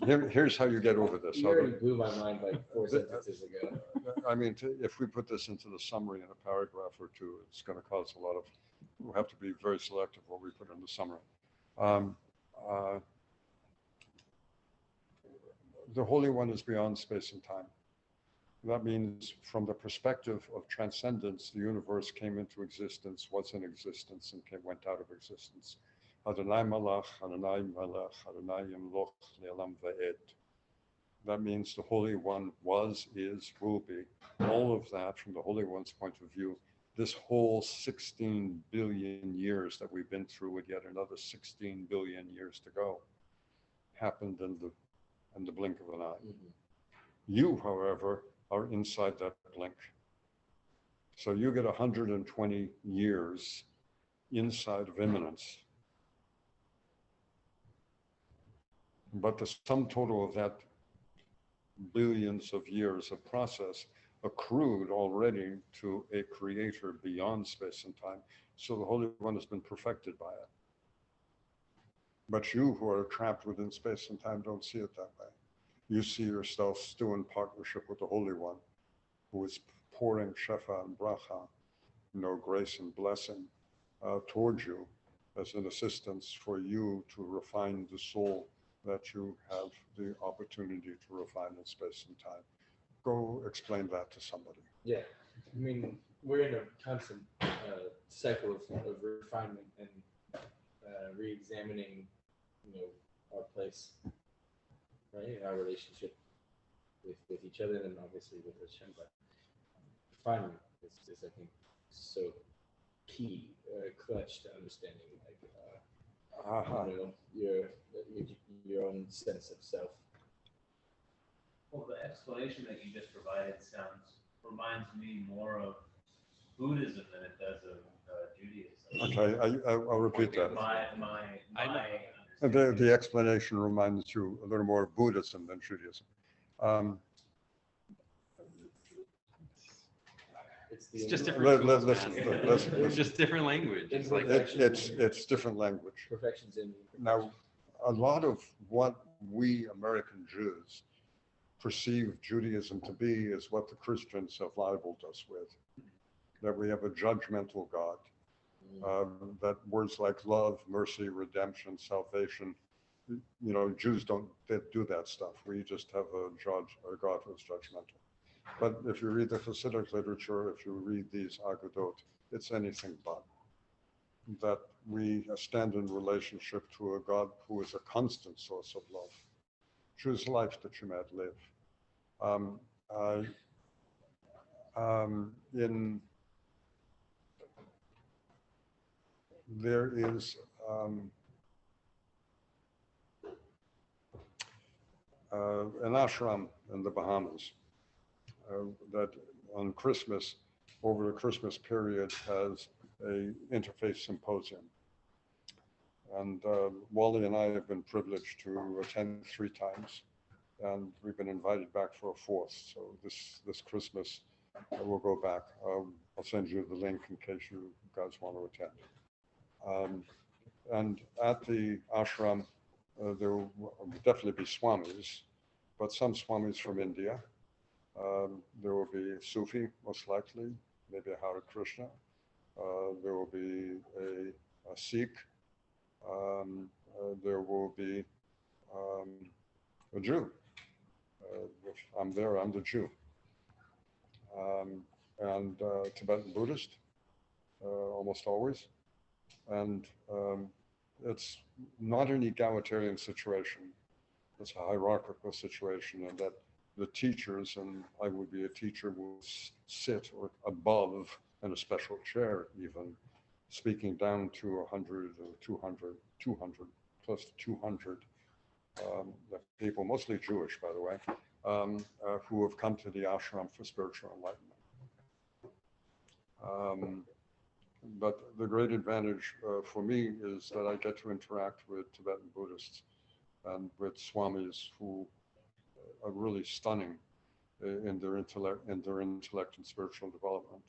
Here's how you get over this. You already blew my mind like 4 sentences ago. If we put this into the summary in a paragraph or two, it's going to cause a lot of, we'll have to be very selective what we put in the summary. The Holy One is beyond space and time. That means from the perspective of transcendence, the universe came into existence, was in existence, and went out of existence. Adonai Malach, Adonai Melech, Adonai Yimloch Le'olam Va'ed. That means the Holy One was, is, will be. All of that from the Holy One's point of view, this whole 16 billion years that we've been through with yet another 16 billion years to go, happened in the blink of an eye. Mm-hmm. You, however, are inside that blink. So you get 120 years inside of immanence. But the sum total of that billions of years of process accrued already to a creator beyond space and time. So the Holy One has been perfected by it. But you who are trapped within space and time don't see it that way. You see yourself still in partnership with the Holy One, who is pouring shefa and bracha, grace and blessing towards you as an assistance for you to refine the soul that you have the opportunity to refine in space and time. Go explain that to somebody. Yeah, we're in a constant cycle of refinement and re-examining, our place, right, in our relationship with each other and obviously with Hashem. But refinement is I think, so key, clutch to understanding Aha. Your own sense of self. Well, the explanation that you just provided reminds me more of Buddhism than it does of Judaism. Okay, I'll repeat that. My The explanation reminds you a little more of Buddhism than Judaism. It's just different. Let's- It's just different language. It's like It's different language. Perfection's in. Now, a lot of what we American Jews perceive Judaism to be is what the Christians have libeled us with, that we have a judgmental God, that words like love, mercy, redemption, salvation, Jews don't do that stuff. We just have a God who's judgmental. But if you read the Hasidic literature, if you read these Agadot, it's anything but. That we stand in relationship to a God who is a constant source of love. Choose life that you might live. There is an ashram in the Bahamas that on Christmas, over the Christmas period, has a interfaith symposium. And Wally and I have been privileged to attend 3 times, and we've been invited back for a 4th. So this Christmas, we'll go back. I'll send you the link in case you guys want to attend. And at the ashram, there will definitely be swamis, but some swamis from India. There will be Sufi, most likely, maybe a Hare Krishna. There will be a Sikh. There will be a Jew. If I'm there, I'm the Jew. And Tibetan Buddhist, almost always. And it's not an egalitarian situation. It's a hierarchical situation, and that the teachers, and I would be a teacher, will sit or above in a special chair even, speaking down to 100 or 200, close to 200 people, mostly Jewish, by the way, who have come to the ashram for spiritual enlightenment. But the great advantage for me is that I get to interact with Tibetan Buddhists and with swamis who are really stunning in their intellect and spiritual development.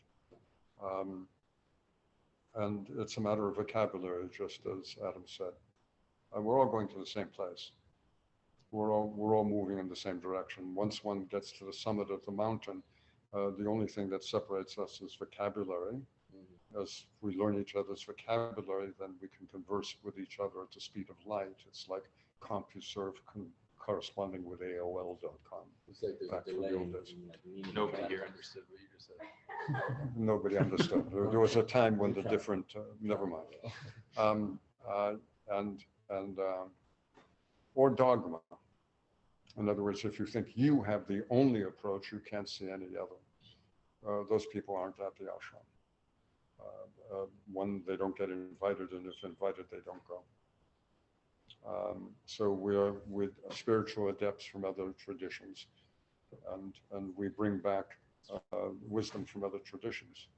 And it's a matter of vocabulary, just as Adam said. We're all going to the same place. We're all moving in the same direction. Once one gets to the summit of the mountain, the only thing that separates us is vocabulary. As we learn each other's vocabulary, then we can converse with each other at the speed of light. It's like CompuServe corresponding with AOL.com. It's like there's Back a to the delay. old days. nobody here understood what you just said. Nobody understood. There was a time when the different, never mind. Or dogma. In other words, if you think you have the only approach, you can't see any other. Those people aren't at the ashram. One, they don't get invited, and if invited, they don't go. So we are with spiritual adepts from other traditions, and we bring back wisdom from other traditions.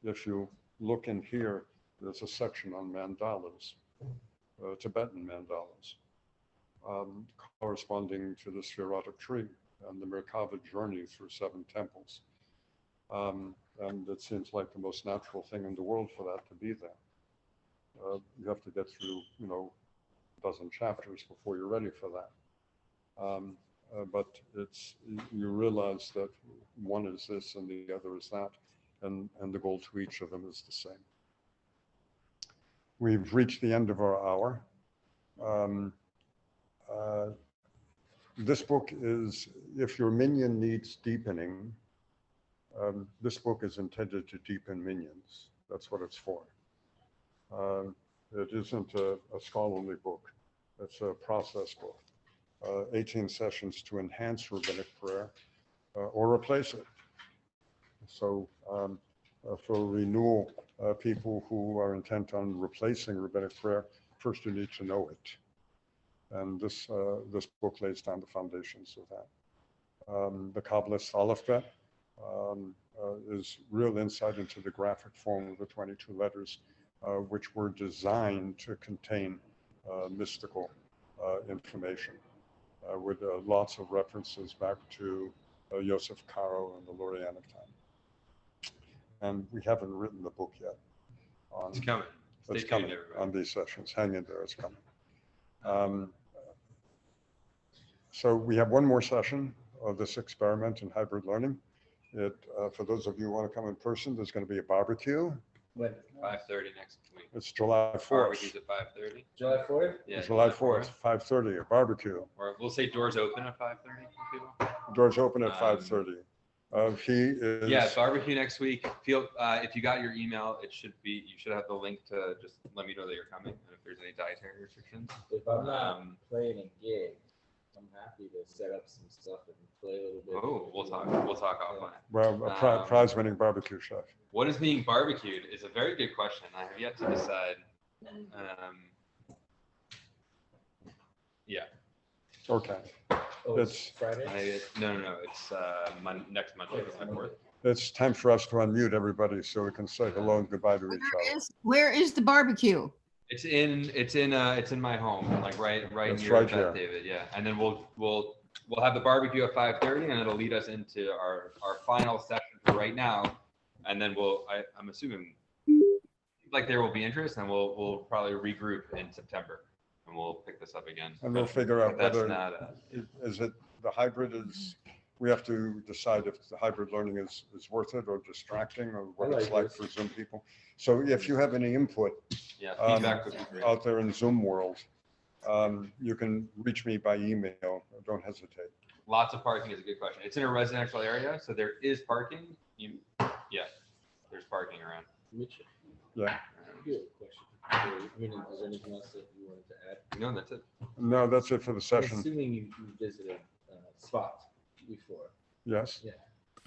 If you look in here, there's a section on mandalas, Tibetan mandalas, corresponding to the spherotic tree and the Merkava journey through 7 temples. And it seems like the most natural thing in the world for that to be there. You have to get through, a dozen chapters before you're ready for that. But you realize that one is this and the other is that, and the goal to each of them is the same. We've reached the end of our hour. This book is, if your minion needs deepening, this book is intended to deepen minions. That's what it's for. It isn't a scholarly book. It's a process book. 18 sessions to enhance rabbinic prayer or replace it. So for renewal, people who are intent on replacing rabbinic prayer, first you need to know it. And this book lays down the foundations of that. The Kabbalist alphabet is real insight into the graphic form of the 22 letters, which were designed to contain mystical information, with lots of references back to Joseph Caro and the Lorianic time. And we haven't written the book yet. It's coming. It's Stay tuned, coming everybody. on these sessions. Hang in there, it's coming. So we have one more session of this experiment in hybrid learning. For those of you who want to come in person, there's going to be a barbecue. When? 5:30 next week. It's July 4th. Barbecue's at 5:30. July 4th? Yeah, July 4th, 5:30, a barbecue. Or we'll say doors open at 5:30 for people. Doors open at 5:30. He is. Yeah, barbecue next week. If you got your email, you should have the link to just let me know that you're coming and if there's any dietary restrictions. If I'm not playing a gig, I'm happy to set up some stuff and play a little bit. Oh, we'll talk offline. Well, a prize-winning barbecue chef. What is being barbecued is a very good question. I have yet to decide. Yeah. Okay. Oh, It's Friday? No. It's next Monday, the 4th. It's time for us to unmute everybody so we can say hello and goodbye to each other. Where is the barbecue? It's in my home, like right It's near right Beth here. David. Yeah, and then we'll have the barbecue at 5:30, and it'll lead us into our final session for right now, and then I'm assuming like there will be interest, and we'll probably regroup in September, and we'll pick this up again. And we'll figure out That's whether, not is it the hybrid is, we have to decide if the hybrid learning is worth it or distracting or what it's like for Zoom people. So if you have any input feedback would be great. out there in Zoom world, you can reach me by email. Don't hesitate. Lots of parking is a good question. It's in a residential area, so there is parking. There's parking around. Mitchell. Yeah. Good question. Is there anything else that you wanted to add? No, that's it. No, that's it for the I'm session. assuming you visited Spot before. Yes. Yeah.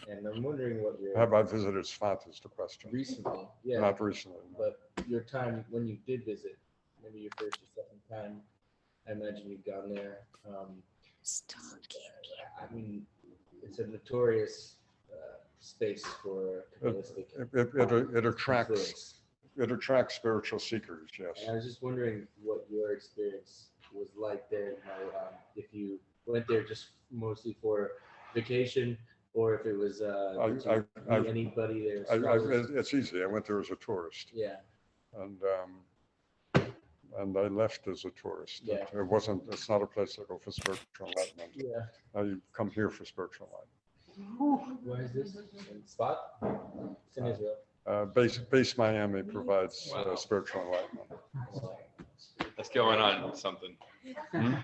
And I'm wondering what your Have I visited Svat is the question. recently, yeah, Not recently. no. but your time when you did visit, maybe your first or second time, I imagine you've gone there. I mean, it's a notorious space for Kabbalistic It attracts influence. it attracts spiritual seekers. Yes. And I was just wondering what your experience was like there. If you went there just mostly for vacation, or if it was did you meet anybody there. It's easy. I went there as a tourist. Yeah. And I left as a tourist. Yeah. It's not a place I go for spiritual enlightenment. Yeah. I come here for spiritual enlightenment. Where is this? In Spot? It's in Israel. Base Miami provides spiritual enlightenment. That's going on something.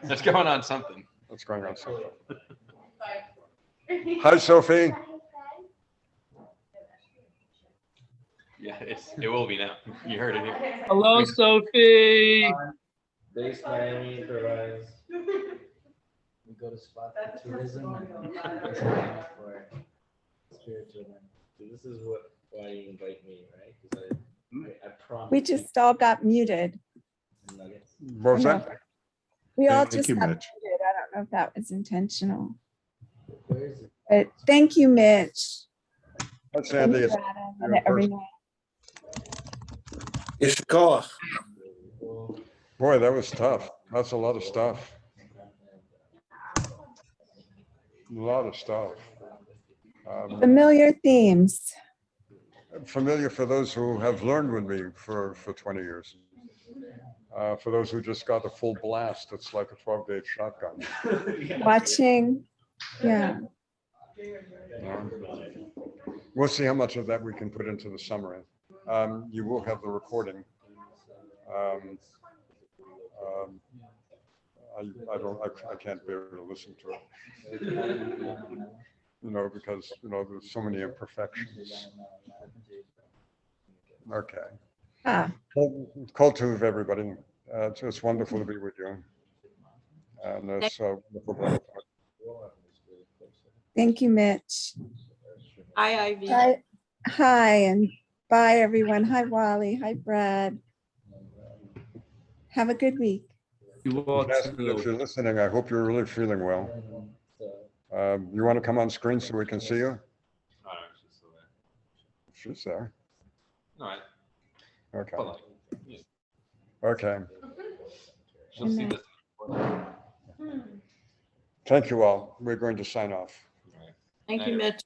That's going on something. What's going on? Something. Hi, Sophie. Yeah, it will be now. You heard it here. Hello, Sophie. Base Miami provides. We go to Spot for tourism and Base Miami for spiritual. So this is why you invite me, right? Because I promise. We just all got muted. What was that? We all Thank just you, got Mitch. muted. I don't know if that was intentional. Where is it? But thank you, Mitch. That's Thank Andy. you, It's- Adam, you're and in person. everyone. Boy, that was tough. That's a lot of stuff. A lot of stuff. Familiar themes. Familiar for those who have learned with me for 20 years. For those who just got a full blast, it's like a 12-gauge shotgun. Watching. Yeah. We'll see how much of that we can put into the summary. You will have the recording. I can't bear to listen to it. Because there's so many imperfections. Okay. Call to everybody. It's wonderful to be with you. And it's wonderful. Thank you, Mitch. Hi, Ivy. Hi, and bye, everyone. Hi, Wally. Hi, Brad. Have a good week. You all Jasmine, if too. you're listening, I hope you're really feeling well. You want to come on screen so we can see you? Oh, no, she's still there. She's there. All right. Okay. But like, yeah, Okay. she'll see Good this. Thank you all. We're going to sign off. All right. Thank you, Mitch.